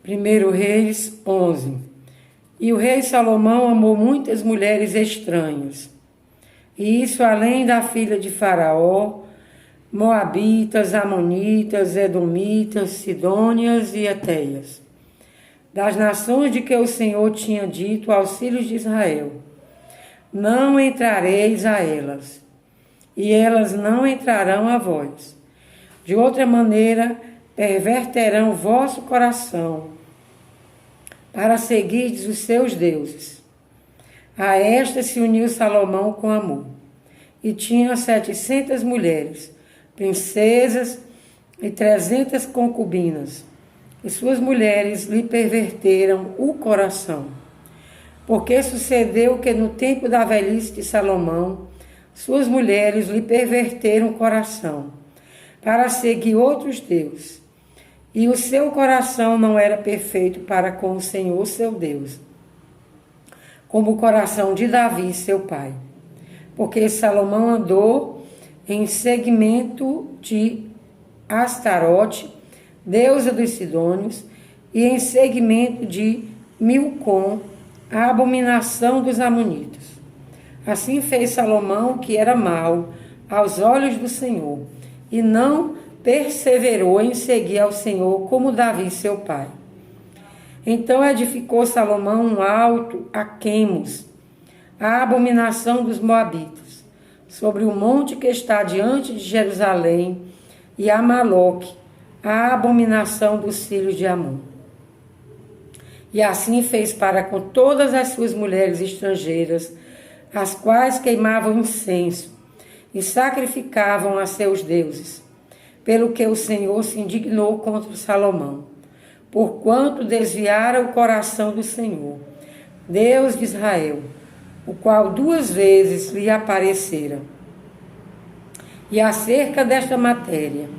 1 Reis 11. E o rei Salomão amou muitas mulheres estranhas, e isso além da filha de Faraó, moabitas, amonitas, edomitas, sidônias e etéias, das nações de que o Senhor tinha dito aos filhos de Israel: não entrareis a elas, e elas não entrarão a vós. De outra maneira, perverterão o vosso coração, para seguirdes os seus deuses. A esta se uniu Salomão com amor, e tinha 700 mulheres, princesas e 300 concubinas, e suas mulheres lhe perverteram o coração. Porque sucedeu que no tempo da velhice de Salomão, suas mulheres lhe perverteram o coração, para seguir outros deuses. E o seu coração não era perfeito para com o Senhor seu Deus, como o coração de Davi, seu pai. Porque Salomão andou em seguimento de Astarote, deusa dos Sidônios, e em seguimento de Milcom, a abominação dos amonitas. Assim fez Salomão, que era mau aos olhos do Senhor, e não perseverou em seguir ao Senhor como Davi, seu pai. Então edificou Salomão um alto a Quemos, a abominação dos moabitas, sobre o monte que está diante de Jerusalém, e a Maloque, a abominação dos filhos de Amon. E assim fez para com todas as suas mulheres estrangeiras, as quais queimavam incenso e sacrificavam a seus deuses, pelo que o Senhor se indignou contra Salomão, porquanto desviara o coração do Senhor, Deus de Israel, o qual 2 vezes lhe aparecera. E acerca desta matéria,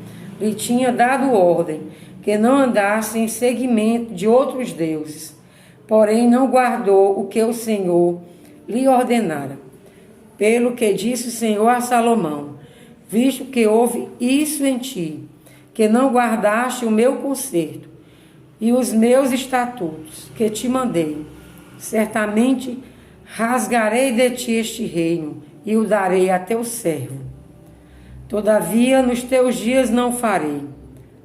lhe tinha dado ordem que não andasse em seguimento de outros deuses, porém não guardou o que o Senhor lhe ordenara. Pelo que disse o Senhor a Salomão: visto que houve isso em ti, que não guardaste o meu conserto e os meus estatutos que te mandei, certamente rasgarei de ti este reino e o darei a teu servo. Todavia nos teus dias não farei,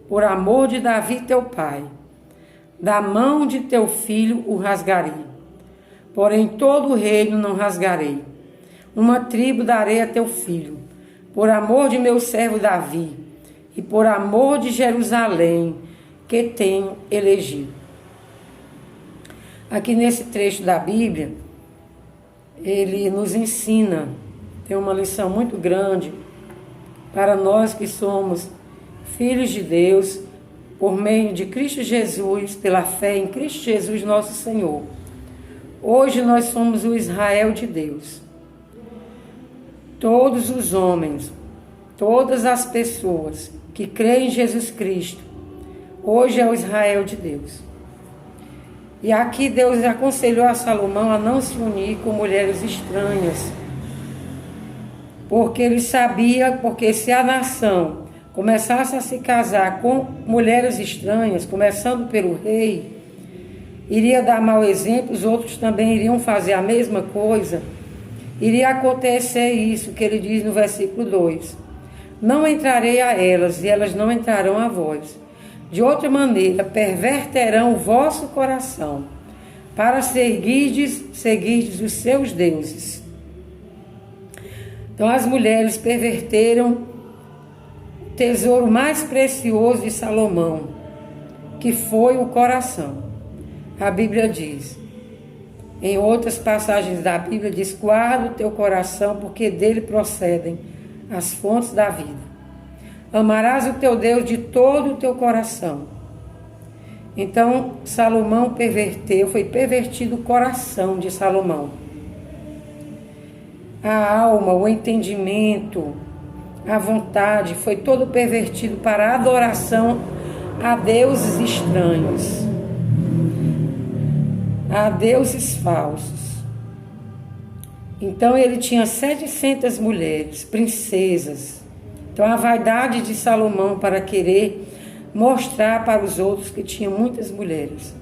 por amor de Davi teu pai. Da mão de teu filho o rasgarei, porém todo o reino não rasgarei. Uma tribo darei a teu filho, por amor de meu servo Davi, e por amor de Jerusalém, que tenho elegido. Aqui nesse trecho da Bíblia, ele nos ensina, tem uma lição muito grande para nós que somos filhos de Deus, por meio de Cristo Jesus, pela fé em Cristo Jesus nosso Senhor. Hoje nós somos o Israel de Deus. Todos os homens, todas as pessoas que creem em Jesus Cristo, hoje é o Israel de Deus. E aqui Deus aconselhou a Salomão a não se unir com mulheres estranhas, porque ele sabia, porque se a nação começasse a se casar com mulheres estranhas, começando pelo rei, iria dar mau exemplo, os outros também iriam fazer a mesma coisa. Iria acontecer isso que ele diz no versículo 2: não entrarei a elas, e elas não entrarão a vós. De outra maneira, perverterão o vosso coração, para seguirdes os seus deuses. Então as mulheres perverteram o tesouro mais precioso de Salomão, que foi o coração. A Bíblia diz, em outras passagens da Bíblia, diz: guarda o teu coração, porque dele procedem as fontes da vida. Amarás o teu Deus de todo o teu coração. Então, Salomão foi pervertido o coração de Salomão. A alma, o entendimento, a vontade, foi todo pervertido para a adoração a deuses estranhos, a deuses falsos. Então ele tinha 700 mulheres, princesas. Então a vaidade de Salomão para querer mostrar para os outros que tinha muitas mulheres.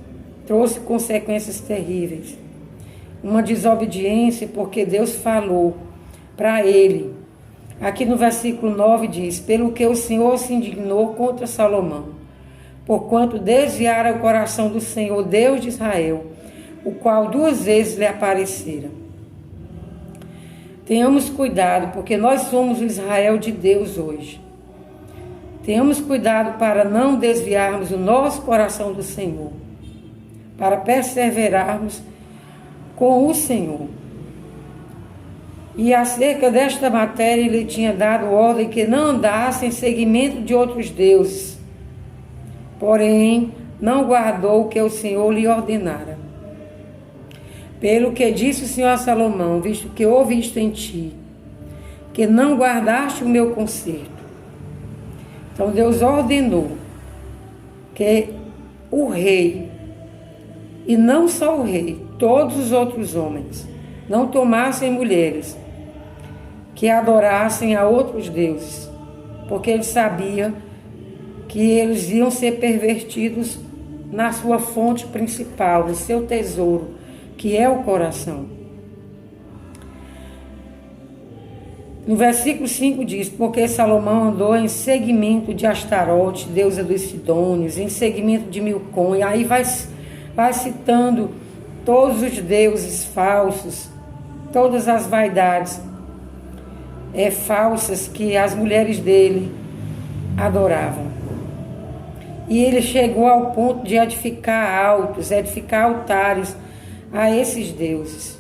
Trouxe consequências terríveis. Uma desobediência porque Deus falou para ele. Aqui no versículo 9 diz: pelo que o Senhor se indignou contra Salomão, porquanto desviara o coração do Senhor, Deus de Israel, o qual 2 vezes lhe aparecera. Tenhamos cuidado, porque nós somos o Israel de Deus hoje. Tenhamos cuidado para não desviarmos o nosso coração do Senhor, para perseverarmos com o Senhor. E acerca desta matéria, ele tinha dado ordem que não andasse em seguimento de outros deuses. Porém, não guardou o que o Senhor lhe ordenara. Pelo que disse o Senhor a Salomão: visto que houve isto em ti, que não guardaste o meu conserto. Então Deus ordenou que o rei, e não só o rei, todos os outros homens, não tomassem mulheres que adorassem a outros deuses, porque ele sabia que eles iam ser pervertidos na sua fonte principal, no seu tesouro, que é o coração. No versículo 5 diz: porque Salomão andou em seguimento de Astarote, deusa dos Sidônios, em seguimento de Milcom, e aí vai citando todos os deuses falsos, todas as vaidades falsas que as mulheres dele adoravam. E ele chegou ao ponto de edificar altares a esses deuses.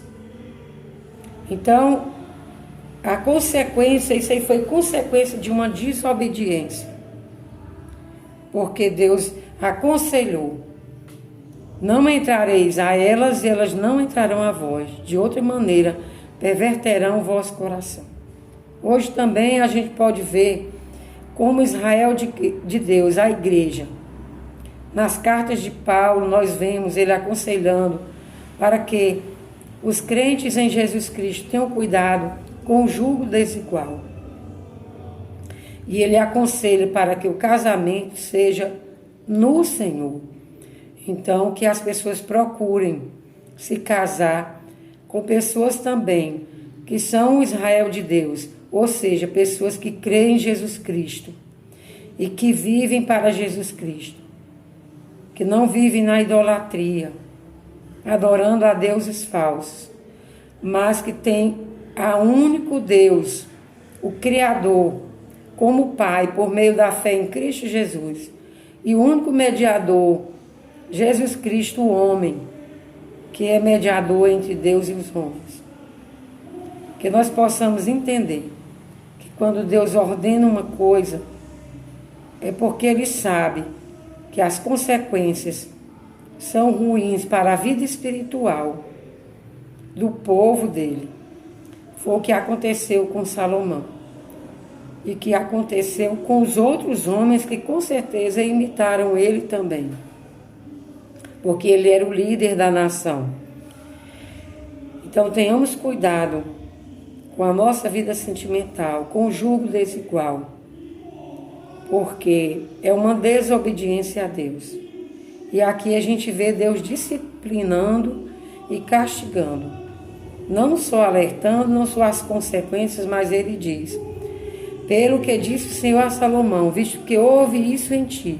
Então, a consequência, isso aí foi consequência de uma desobediência. Porque Deus aconselhou: não entrareis a elas e elas não entrarão a vós. De outra maneira, perverterão o vosso coração. Hoje também a gente pode ver como Israel de Deus, a igreja. Nas cartas de Paulo, nós vemos ele aconselhando para que os crentes em Jesus Cristo tenham cuidado com o jugo desigual. E ele aconselha para que o casamento seja no Senhor. Então, que as pessoas procurem se casar com pessoas também que são o Israel de Deus, ou seja, pessoas que creem em Jesus Cristo e que vivem para Jesus Cristo, que não vivem na idolatria, adorando a deuses falsos, mas que tem a único Deus, o Criador, como Pai, por meio da fé em Cristo Jesus, e o único mediador, Jesus Cristo, o homem, que é mediador entre Deus e os homens. Que nós possamos entender que quando Deus ordena uma coisa, é porque Ele sabe que as consequências são ruins para a vida espiritual do povo dele. Foi o que aconteceu com Salomão e que aconteceu com os outros homens que com certeza imitaram ele também, porque ele era o líder da nação. Então tenhamos cuidado com a nossa vida sentimental, com o jugo desigual, porque é uma desobediência a Deus. E aqui a gente vê Deus disciplinando e castigando, não só alertando, não só as consequências, mas ele diz: pelo que disse o Senhor a Salomão, visto que houve isso em ti,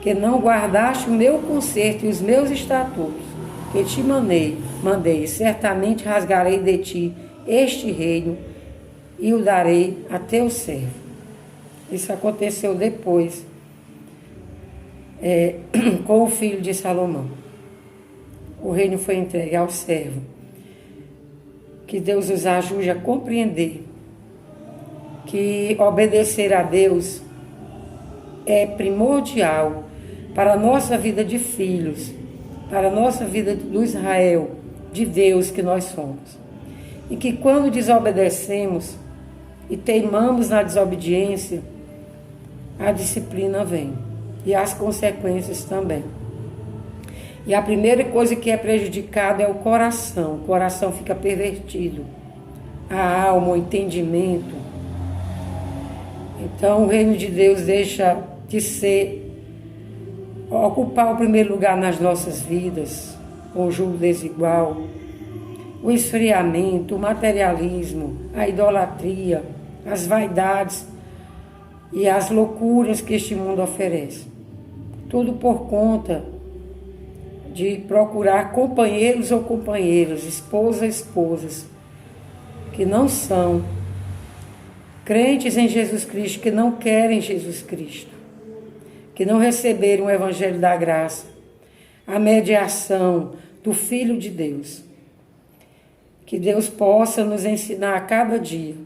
que não guardaste o meu conserto e os meus estatutos, que te mandei, certamente rasgarei de ti este reino e o darei a teu servo. Isso aconteceu depois com o filho de Salomão. O reino foi entregue ao servo. Que Deus nos ajude a compreender que obedecer a Deus é primordial para a nossa vida de filhos, para a nossa vida do Israel, de Deus que nós somos. E que quando desobedecemos e teimamos na desobediência, a disciplina vem e as consequências também. E a primeira coisa que é prejudicada é o coração. O coração fica pervertido, a alma, o entendimento. Então o reino de Deus deixa de ser ocupar o primeiro lugar nas nossas vidas, com o julgo desigual, o esfriamento, o materialismo, a idolatria, as vaidades e as loucuras que este mundo oferece. Tudo por conta de procurar companheiros ou companheiras, esposas, que não são crentes em Jesus Cristo, que não querem Jesus Cristo, que não receberam o Evangelho da Graça, a mediação do Filho de Deus. Que Deus possa nos ensinar a cada dia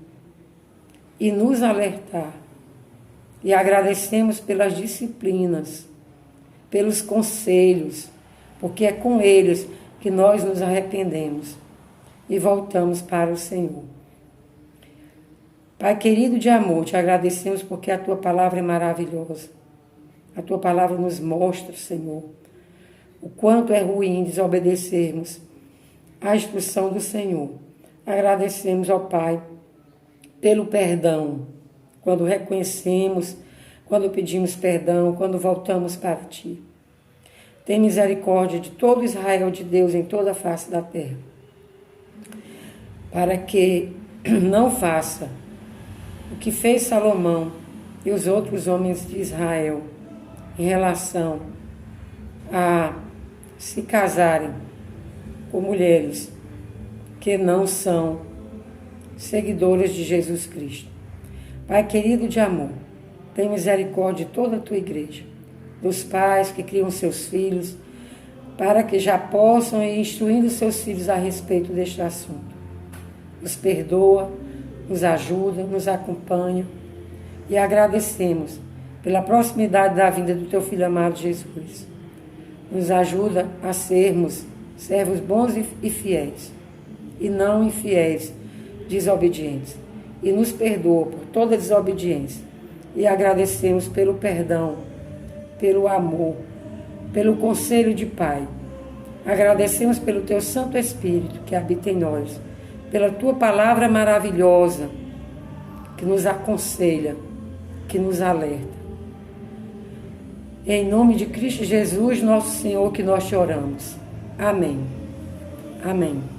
e nos alertar. E agradecemos pelas disciplinas, pelos conselhos, porque é com eles que nós nos arrependemos e voltamos para o Senhor. Pai querido de amor, te agradecemos porque a tua palavra é maravilhosa. A tua palavra nos mostra, Senhor, o quanto é ruim desobedecermos à instrução do Senhor. Agradecemos ao Pai pelo perdão, quando reconhecemos, quando pedimos perdão, quando voltamos para Ti. Tem misericórdia de todo Israel de Deus em toda a face da terra, para que não faça o que fez Salomão e os outros homens de Israel em relação a se casarem com mulheres que não são seguidoras de Jesus Cristo. Pai querido de amor, tem misericórdia de toda a tua igreja, dos pais que criam seus filhos, para que já possam ir instruindo seus filhos a respeito deste assunto. Nos perdoa, nos ajuda, nos acompanha e agradecemos pela proximidade da vinda do teu Filho amado Jesus. Nos ajuda a sermos servos bons e fiéis, e não infiéis, desobedientes. E nos perdoa por toda desobediência. E agradecemos pelo perdão, pelo amor, pelo conselho de Pai. Agradecemos pelo teu Santo Espírito que habita em nós, pela tua palavra maravilhosa, que nos aconselha, que nos alerta. Em nome de Cristo Jesus, nosso Senhor, que nós te oramos. Amém. Amém.